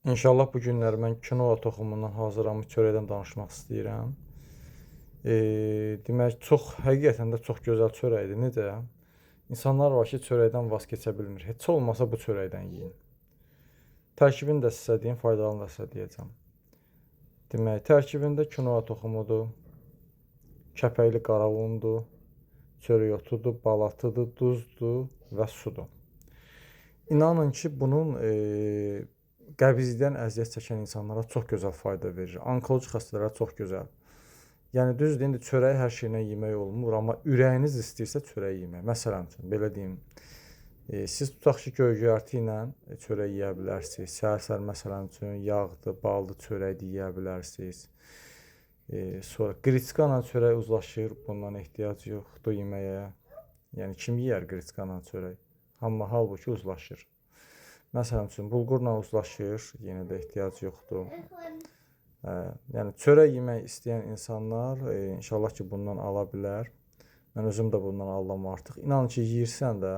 İnşallah bu günlər mən kinoa toxumundan hazırlanmış çörəkdən danışmaq istəyirəm. Demək, həqiqətən də çox gözəl çörəkdir. Necə? İnsanlar var ki, çörəkdən vaz keçə bilmir. Heç olmasa bu çörəkdən yeyin. Tərkibini də sizə deyim, faydalarını da sizə deyəcəm. Demək, tərkibində kinoa toxumudur, kəpəkli qara undur, çörək otudur, balatıdır, duzdur və sudur. İnanın ki, bunun qəbizlikdən əziyyət çəkən insanlara çox gözəl fayda verir. Onkoloji xəstələrə çox gözəl. Yəni düzdür, indi çörəyi hər şeylə yemək olmur, amma ürəyiniz istəyirsə çörək yemək. Məsələn üçün, belə deyim, siz tutaq ki, göy-göyərti ilə çörək yeyə bilərsiniz. Səhər-səhər məsələn üçün yağdı, baldı çörək yeyə bilərsiniz. Sonra qriçka ilə çörək uzlaşır, bundan ehtiyac yoxdur yeməyə. Yəni kim yeyər qriçka ilə çörək? Amma halbuki uzlaşır. Məsələn üçün bulqurla uzlaşır, yenə də ehtiyac yoxdur. Yəni çörək yemək istəyən insanlar inşallah ki, bundan ala bilər. Mən özüm də bundan alıram artıq. İnan ki, yeyirsən də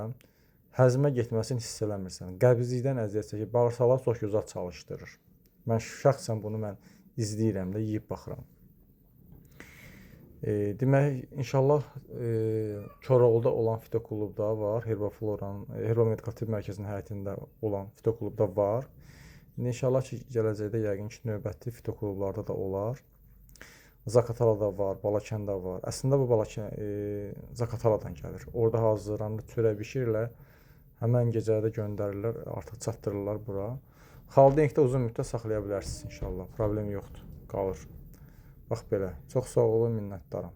həzmə getməsini hiss eləmirsən. Qəbizlikdən əziyyət çəkir, bağırsaqları çox gözəl çalışdırır. Mən şəxsən bunu izləyirəm də, yeyib baxıram. Demək, inşallah Koroğluda olan fitoklubda var, Herbamedikal Tibb Mərkəzinin həyətində olan fitoklubda var. İndi inşallah ki, gələcəkdə yəqin ki, növbəti fitoklublarda da olar. Zaqatalada var, Balakəndə var. Əslində bu Zaqataladan gəlir. Orada hazırlanır, çörək bişirirlər. Həmən gecədə göndərirlər, artıq çatdırırlar bura. Xaldenkdə uzun müddət saxlaya bilərsiniz inşallah. Problem yoxdur, qalır. Bax belə. Çox sağ olun, minnətdaram.